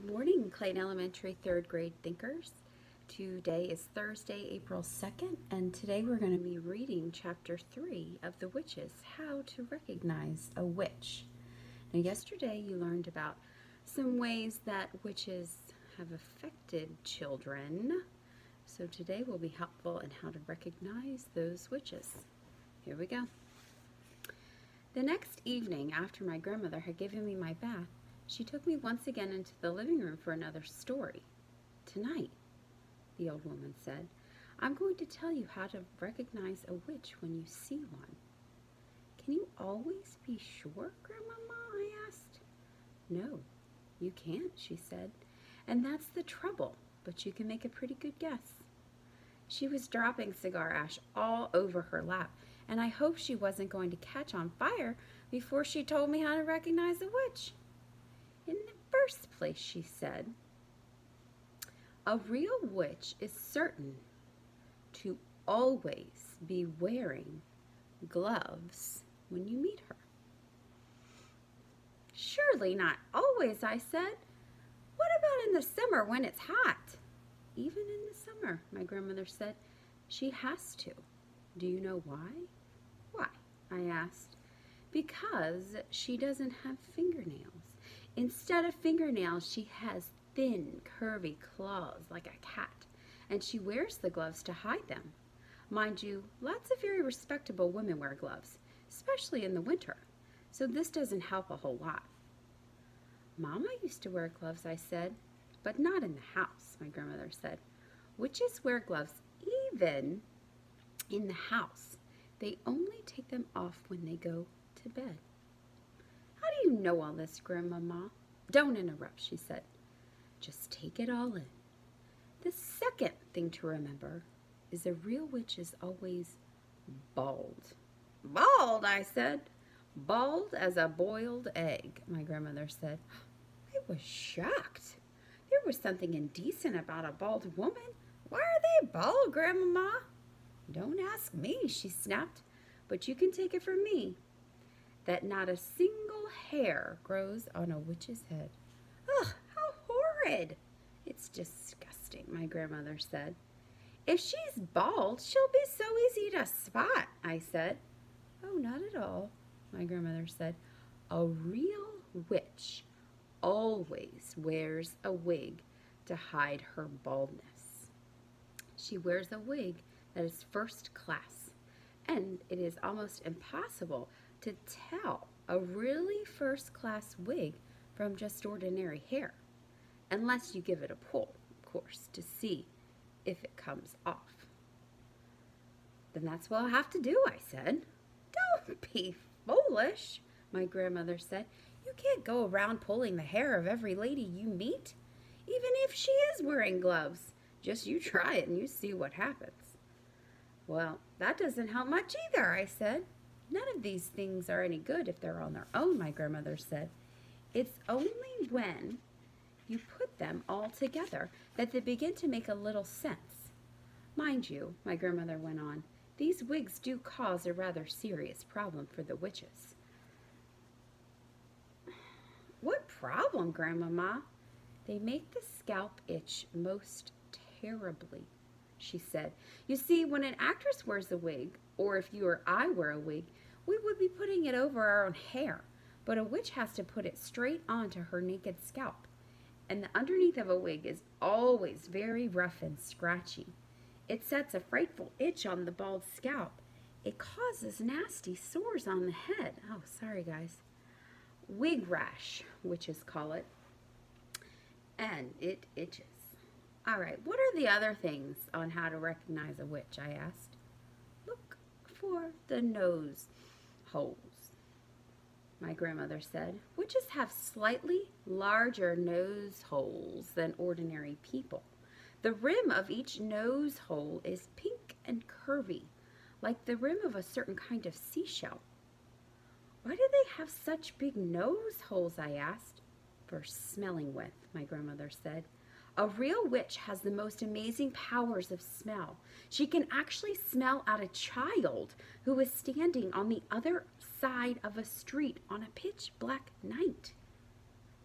morning, Clayton Elementary third grade thinkers. Today is Thursday, April 2nd, and today we're going to be reading Chapter 3 of The Witches, How to Recognize a Witch. Now, yesterday you learned about some ways that witches have affected children, so today will be helpful in how to recognize those witches. Here we go. The next evening, after my grandmother had given me my bath, she took me once again into the living room for another story. "Tonight," the old woman said, "I'm going to tell you how to recognize a witch when you see one." "Can you always be sure, Grandmama?" I asked. "No, you can't," she said, "and that's the trouble, but you can make a pretty good guess." She was dropping cigar ash all over her lap, and I hoped she wasn't going to catch on fire before she told me how to recognize a witch. "In the first place," she said, "a real witch is certain to always be wearing gloves when you meet her." "Surely not always," I said. "What about in the summer when it's hot?" "Even in the summer," my grandmother said, "she has to. Do you know why?" "Why?" I asked. "Because she doesn't have fingernails. Instead of fingernails, she has thin, curvy claws like a cat, and she wears the gloves to hide them. Mind you, lots of very respectable women wear gloves, especially in the winter, so this doesn't help a whole lot." "Mama used to wear gloves," I said. "But not in the house," my grandmother said. "Witches wear gloves even in the house. They only take them off when they go to bed." "How do you know all this, Grandmama?" "Don't interrupt," she said. "Just take it all in. The second thing to remember is a real witch is always bald." "Bald?" I said. "Bald as a boiled egg," my grandmother said. I was shocked. There was something indecent about a bald woman. "Why are they bald, Grandmama?" "Don't ask me," she snapped, "but you can take it from me that not a single hair grows on a witch's head." "Ugh, how horrid!" "It's disgusting," my grandmother said. "If she's bald, she'll be so easy to spot," I said. "Oh, not at all," my grandmother said. "A real witch always wears a wig to hide her baldness. She wears a wig that is first class, and it is almost impossible to tell a really first-class wig from just ordinary hair, unless you give it a pull, of course, to see if it comes off." "Then that's what I'll have to do," I said. "Don't be foolish," my grandmother said. "You can't go around pulling the hair of every lady you meet, even if she is wearing gloves. Just you try it and you see what happens." "Well, that doesn't help much either," I said. "None of these things are any good if they're on their own," my grandmother said. "It's only when you put them all together that they begin to make a little sense. Mind you," my grandmother went on, "these wigs do cause a rather serious problem for the witches." "What problem, Grandmama?" "They make the scalp itch most terribly," she said. "You see, when an actress wears a wig, or if you or I wear a wig, we would be putting it over our own hair, but a witch has to put it straight onto her naked scalp, and the underneath of a wig is always very rough and scratchy. It sets a frightful itch on the bald scalp. It causes nasty sores on the head." Oh, sorry, guys. "Wig rash," witches call it, and it itches. "All right, what are the other things on how to recognize a witch?" I asked. "Look for the nose holes," my grandmother said. "Witches have slightly larger nose holes than ordinary people. The rim of each nose hole is pink and curvy, like the rim of a certain kind of seashell." "Why do they have such big nose holes?" I asked. "For smelling with," my grandmother said. "A real witch has the most amazing powers of smell. She can actually smell out a child who is standing on the other side of a street on a pitch black night."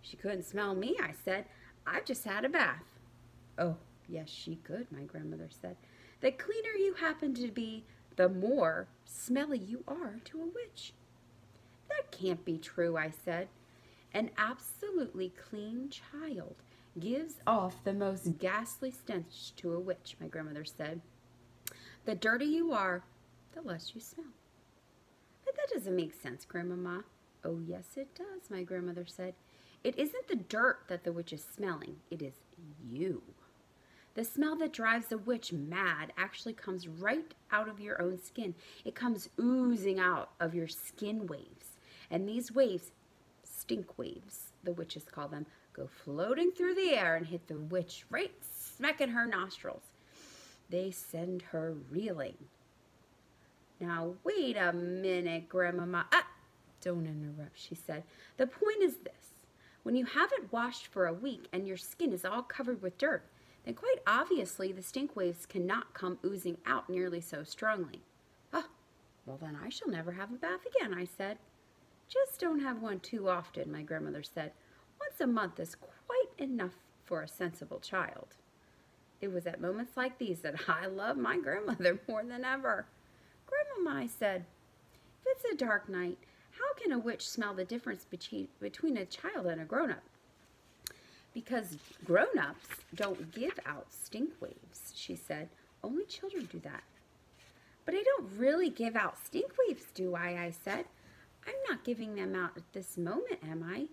"She couldn't smell me," I said. I've just had a bath. Oh, yes, she could, my grandmother said. The cleaner you happen to be, the more smelly you are to a witch. That can't be true, I said. An absolutely clean child gives off the most ghastly stench to a witch, my grandmother said. The dirtier you are, the less you smell. But that doesn't make sense, Grandmama. Oh, yes, it does, my grandmother said. It isn't the dirt that the witch is smelling. It is you. The smell that drives a witch mad actually comes right out of your own skin. It comes oozing out of your skin waves. And these waves, stink waves, the witches call them, go floating through the air and hit the witch right smack in her nostrils. They send her reeling. Now, wait a minute, Grandmama. Don't interrupt, she said. The point is this. When you haven't washed for a week and your skin is all covered with dirt, then quite obviously the stink waves cannot come oozing out nearly so strongly. Oh, well then I shall never have a bath again, I said. Just don't have one too often, my grandmother said. Once a month is quite enough for a sensible child. It was at moments like these that I loved my grandmother more than ever. Grandmama, I said, if it's a dark night, how can a witch smell the difference between a child and a grown-up? Because grown-ups don't give out stink waves, she said. Only children do that. But I don't really give out stink waves, do I said. I'm not giving them out at this moment, am I?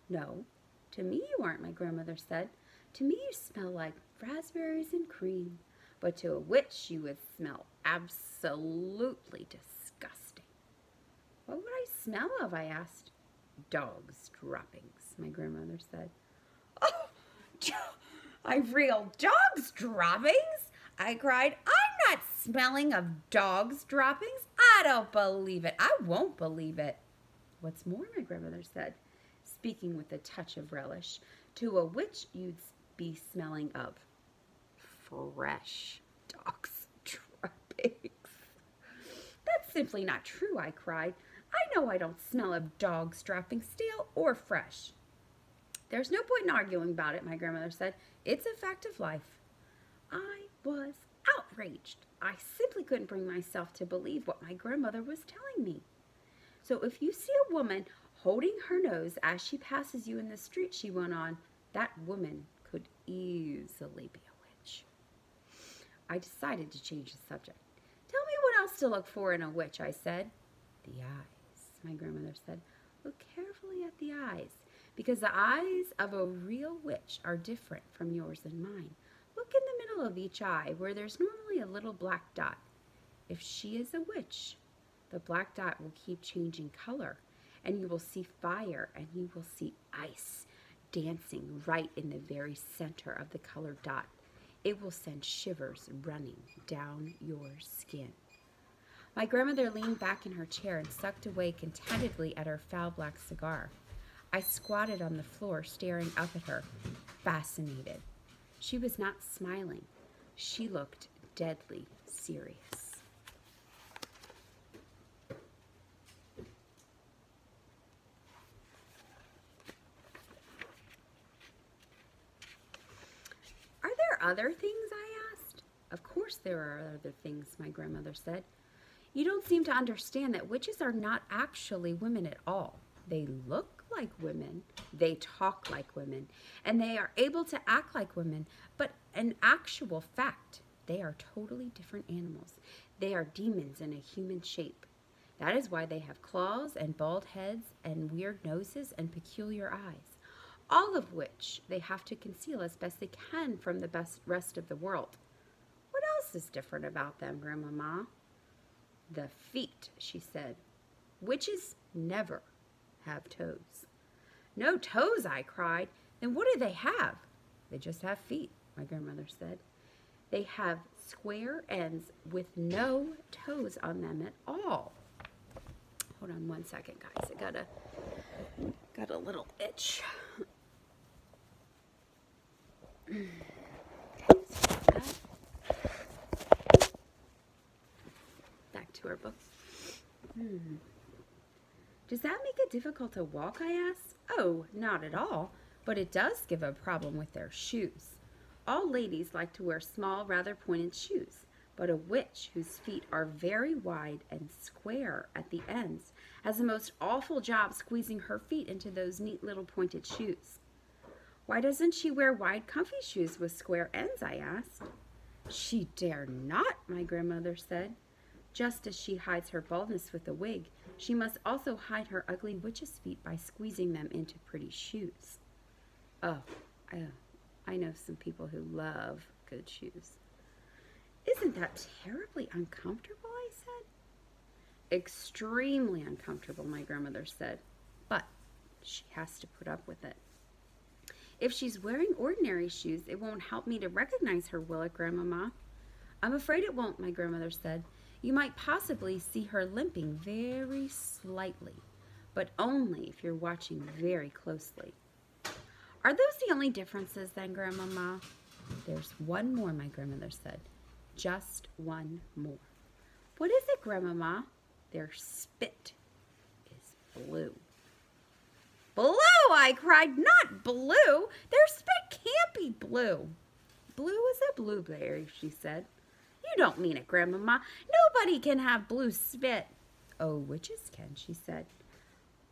No, to me you aren't, my grandmother said. To me you smell like raspberries and cream. But to a witch you would smell absolutely disgusting. What would I smell of, I asked. Dog's droppings, my grandmother said. Oh, I reeled. Dog's droppings? I cried. I'm not smelling of dog's droppings. I don't believe it. I won't believe it. What's more, my grandmother said, speaking with a touch of relish, to a witch you'd be smelling of fresh dog's droppings. That's simply not true, I cried. I know I don't smell of dog's droppings, stale or fresh. There's no point in arguing about it, my grandmother said. It's a fact of life. I was outraged. I simply couldn't bring myself to believe what my grandmother was telling me. So if you see a woman holding her nose as she passes you in the street, she went on, that woman could easily be a witch. I decided to change the subject. Tell me what else to look for in a witch, I said. The eyes, my grandmother said. Look carefully at the eyes, because the eyes of a real witch are different from yours and mine. Look in the middle of each eye where there's normally a little black dot. If she is a witch, the black dot will keep changing color, and you will see fire and you will see ice dancing right in the very center of the colored dot. It will send shivers running down your skin. My grandmother leaned back in her chair and sucked away contentedly at her foul black cigar. I squatted on the floor, staring up at her, fascinated. She was not smiling. She looked deadly serious. Are there other things, I asked. Of course there are other things, my grandmother said. You don't seem to understand that witches are not actually women at all. They look like women, they talk like women, and they are able to act like women, but in actual fact, they are totally different animals. They are demons in a human shape. That is why they have claws and bald heads and weird noses and peculiar eyes, all of which they have to conceal as best they can from the rest of the world. What else is different about them, Grandmama? The feet, she said. Witches never have toes. No toes, I cried. Then what do they have? They just have feet, my grandmother said. They have square ends with no toes on them at all. Hold on one second, guys. I got a little itch. Back to our book. Does that make it difficult to walk, I asked. Oh, not at all. But it does give a problem with their shoes. All ladies like to wear small, rather pointed shoes, but a witch whose feet are very wide and square at the ends has the most awful job squeezing her feet into those neat little pointed shoes. Why doesn't she wear wide, comfy shoes with square ends? I asked. She dare not, my grandmother said. Just as she hides her baldness with a wig, she must also hide her ugly witch's feet by squeezing them into pretty shoes. Oh, I know some people who love good shoes. Isn't that terribly uncomfortable? I said. Extremely uncomfortable, my grandmother said, but she has to put up with it. If she's wearing ordinary shoes, it won't help me to recognize her, will it, Grandmama? I'm afraid it won't, my grandmother said. You might possibly see her limping very slightly, but only if you're watching very closely. Are those the only differences then, Grandmama? There's one more, my grandmother said. Just one more. What is it, Grandmama? Their spit is blue. Blue, I cried, not blue. Their spit can't be blue. Blue as a blueberry, she said. You don't mean it, Grandmama. Nobody can have blue spit. Oh, witches can, she said.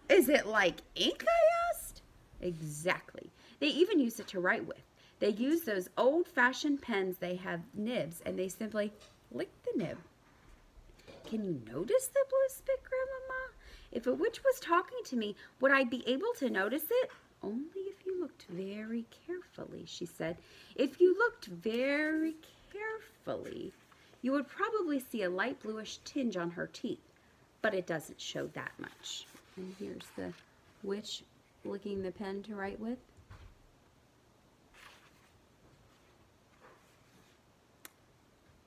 Is it like ink, I asked. Exactly. They even use it to write with. They use those old-fashioned pens. They have nibs, and they simply lick the nib. Can you notice the blue spit, Grandmama? If a witch was talking to me, would I be able to notice it? Only if you looked very carefully, she said. If you looked very carefully, you would probably see a light bluish tinge on her teeth, but it doesn't show that much. And here's the witch licking the pen to write with.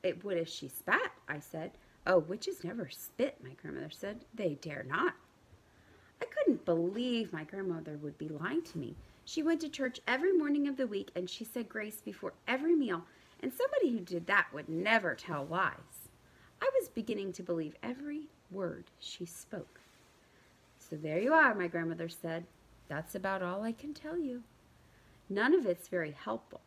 It would if she spat, I said. Oh, witches never spit, my grandmother said. They dare not. I couldn't believe my grandmother would be lying to me. She went to church every morning of the week, and she said grace before every meal, and somebody who did that would never tell lies. I was beginning to believe every word she spoke. So there you are, my grandmother said. That's about all I can tell you. None of it's very helpful.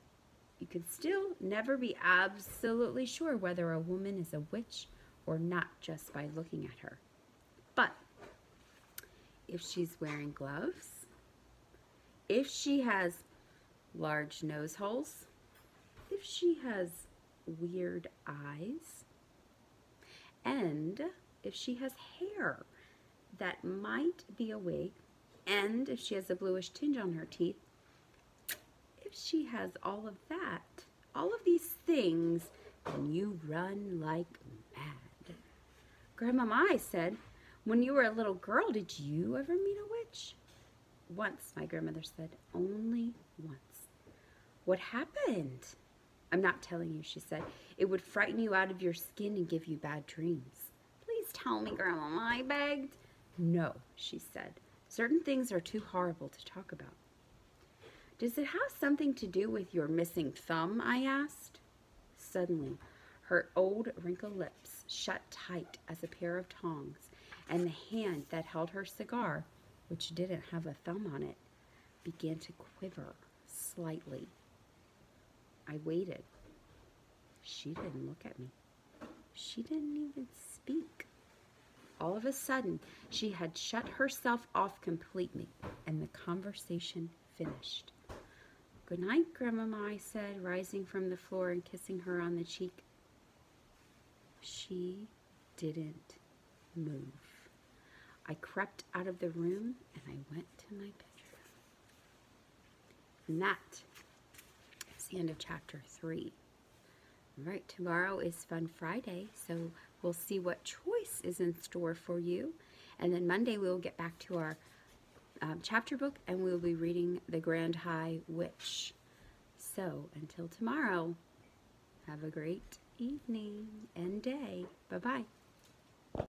You can still never be absolutely sure whether a woman is a witch or not just by looking at her. But if she's wearing gloves, if she has large nose holes, if she has weird eyes, and if she has hair that might be a wig, and if she has a bluish tinge on her teeth, if she has all of that, all of these things, then you run like mad. Grandmama, I said, when you were a little girl, did you ever meet a witch? Once, my grandmother said, only once. What happened? I'm not telling you, she said. It would frighten you out of your skin and give you bad dreams. Please tell me, Grandmama, I begged. No, she said. Certain things are too horrible to talk about. Does it have something to do with your missing thumb? I asked. Suddenly, her old wrinkled lips shut tight as a pair of tongs, and the hand that held her cigar, which didn't have a thumb on it, began to quiver slightly. I waited. She didn't look at me. She didn't even speak. All of a sudden, she had shut herself off completely, and the conversation finished. Good night, Grandmama, I said, rising from the floor and kissing her on the cheek. She didn't move. I crept out of the room and I went to my bedroom. And that is the end of chapter 3. All right, tomorrow is Fun Friday, so we'll see what choice is in store for you. And then Monday we'll get back to our chapter book, and we'll be reading The Grand High Witch. So until tomorrow, have a great evening and day. Bye-bye.